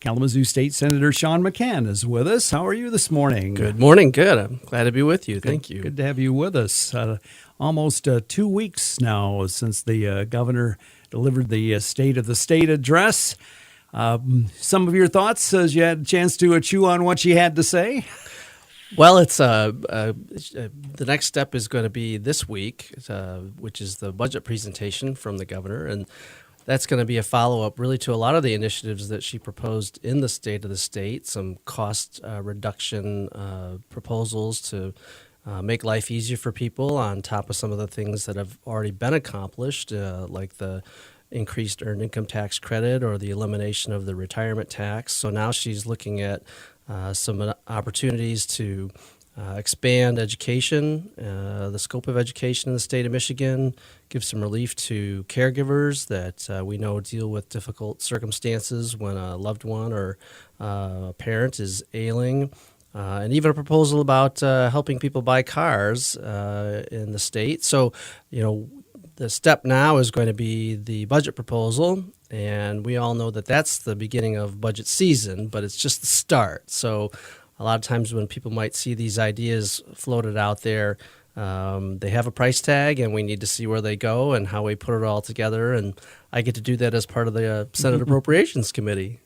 Kalamazoo State Senator Sean McCann is with us. How are you this morning? Good morning. Good. I'm glad to be with you. Thank you. Good to have you with us. Almost 2 weeks now since the governor delivered the State of the State address. Some of your thoughts as you had a chance to chew on what she had to say? Well, it's the next step is going to be this week, which is the budget presentation from the governor, and that's going to be a follow-up really to a lot of the initiatives that she proposed in the State of the State, some cost reduction proposals to make life easier for people on top of some of the things that have already been accomplished, like the increased earned income tax credit or the elimination of the retirement tax. So now she's looking at some opportunities to expand education, the scope of education in the state of Michigan, give some relief to caregivers that we know deal with difficult circumstances when a loved one or a parent is ailing, and even a proposal about helping people buy cars in the state. So, the step now is going to be the budget proposal, and we all know that that's the beginning of budget season, but it's just the start. So a lot of times when people might see these ideas floated out there, they have a price tag, and we need to see where they go and how we put it all together. And I get to do that as part of the Senate Appropriations Committee.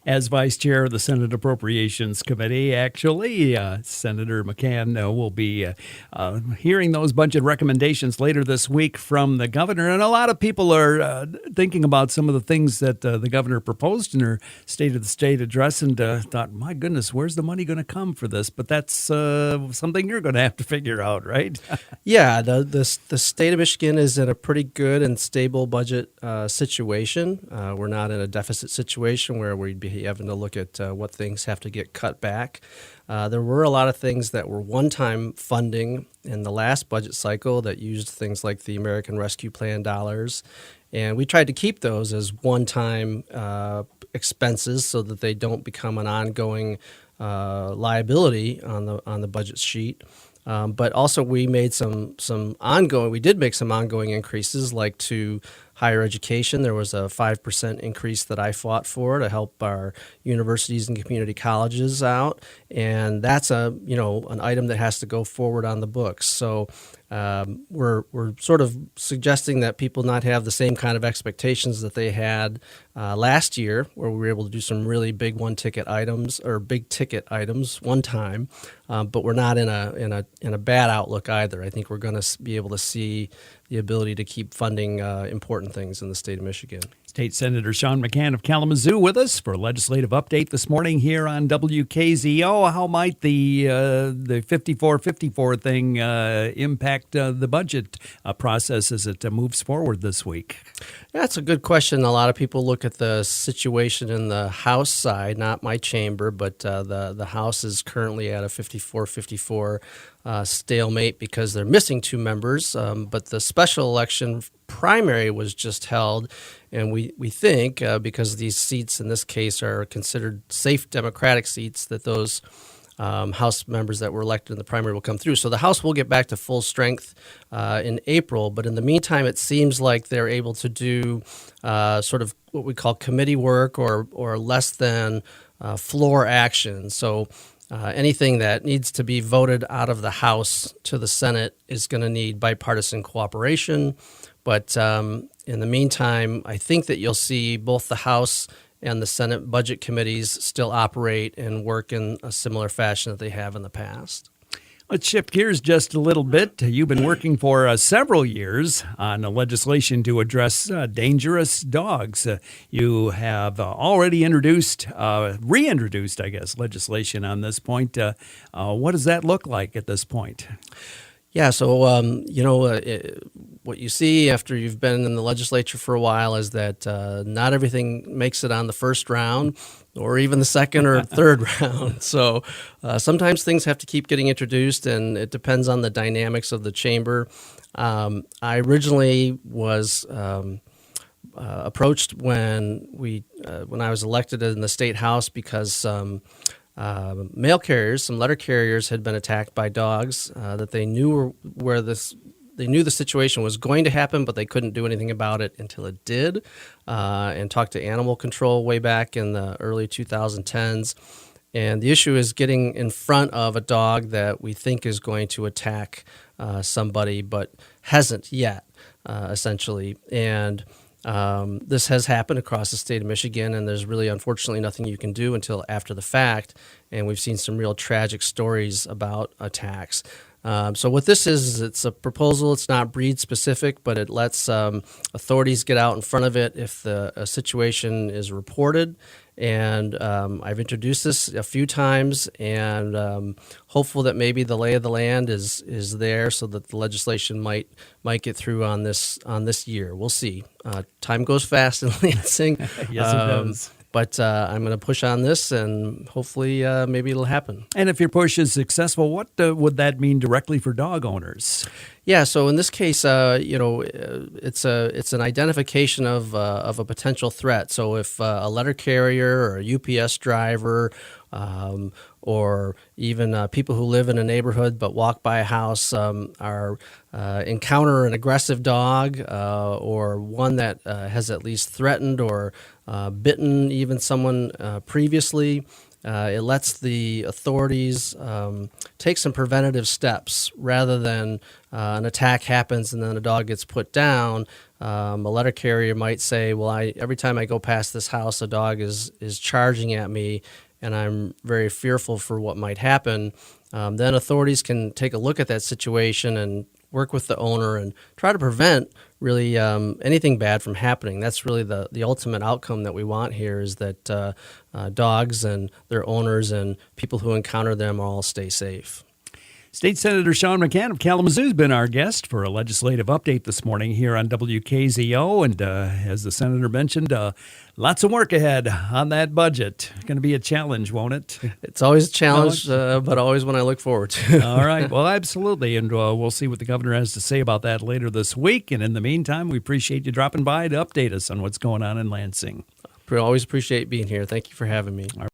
As vice chair of the Senate Appropriations Committee, actually, Senator McCann will be hearing those budget recommendations later this week from the governor. And a lot of people are thinking about some of the things that the governor proposed in her State of the State address and thought, my goodness, where's the money going to come for this? But that's something you're going to have to figure out, right? Yeah, the state of Michigan is in a pretty good and stable budget situation. We're not in a deficit situation where we'd be having to look at what things have to get cut back. There were a lot of things that were one-time funding in the last budget cycle that used things like the American Rescue Plan dollars, and we tried to keep those as one-time expenses so that they don't become an ongoing liability on the budget sheet. But also we made some ongoing increases, like to higher education. There was a 5% increase that I fought for to help our universities and community colleges out, and that's an item that has to go forward on the books. So we're sort of suggesting that people not have the same kind of expectations that they had last year, where we were able to do some really big big-ticket items one time, but we're not in a bad outlook either. I think we're going to be able to see the ability to keep funding important things in the state of Michigan. State Senator Sean McCann of Kalamazoo with us for a legislative update this morning here on WKZO. How might the 5454 thing impact the budget process as it moves forward this week? That's a good question. A lot of people look at the situation in the House side, not my chamber, but the House is currently at a 54-54 stalemate because they're missing two members. But the special election primary was just held, and we think because these seats in this case are considered safe Democratic seats, that those House members that were elected in the primary will come through. So the House will get back to full strength in April, but in the meantime, it seems like they're able to do sort of what we call committee work or less than floor action. So anything that needs to be voted out of the House to the Senate is going to need bipartisan cooperation. But in the meantime, I think that you'll see both the House and the Senate budget committees still operate and work in a similar fashion that they have in the past. Let's shift gears just a little bit. You've been working for several years on legislation to address dangerous dogs. You have already reintroduced, I guess, legislation on this point. What does that look like at this point? Yeah, so, what you see after you've been in the legislature for a while is that not everything makes it on the first round or even the second or third round. So sometimes things have to keep getting introduced, and it depends on the dynamics of the chamber. I originally was approached when I was elected in the state house because some letter carriers had been attacked by dogs that they knew where they knew the situation was going to happen, but they couldn't do anything about it until it did, and talked to animal control way back in the early 2010s. And the issue is getting in front of a dog that we think is going to attack somebody, but hasn't yet, essentially. And this has happened across the state of Michigan, and there's really, unfortunately, nothing you can do until after the fact. And we've seen some real tragic stories about attacks. So what this is it's a proposal. It's not breed specific, but it lets authorities get out in front of it if a situation is reported. And I've introduced this a few times, and hopeful that maybe the lay of the land is there, so that the legislation might get through on this year. We'll see. Time goes fast in Lansing. Yes, it does. But I'm going to push on this, and hopefully maybe it'll happen. And if your push is successful, what would that mean directly for dog owners? Yeah, so in this case, it's an identification of a potential threat. So if a letter carrier or a UPS driver or even people who live in a neighborhood but walk by a house encounter an aggressive dog or one that has at least threatened or bitten even someone previously, it lets the authorities take some preventative steps rather than an attack happens and then a dog gets put down. A letter carrier might say, well, every time I go past this house, a dog is charging at me, and I'm very fearful for what might happen. Then authorities can take a look at that situation and work with the owner and try to prevent really anything bad from happening. That's really the ultimate outcome that we want here, is that dogs and their owners and people who encounter them all stay safe. State Senator Sean McCann of Kalamazoo has been our guest for a legislative update this morning here on WKZO. And as the senator mentioned, lots of work ahead on that budget. Going to be a challenge, won't it? It's always a challenge, but always one I look forward to. All right. Well, absolutely. And we'll see what the governor has to say about that later this week. And in the meantime, we appreciate you dropping by to update us on what's going on in Lansing. I always appreciate being here. Thank you for having me.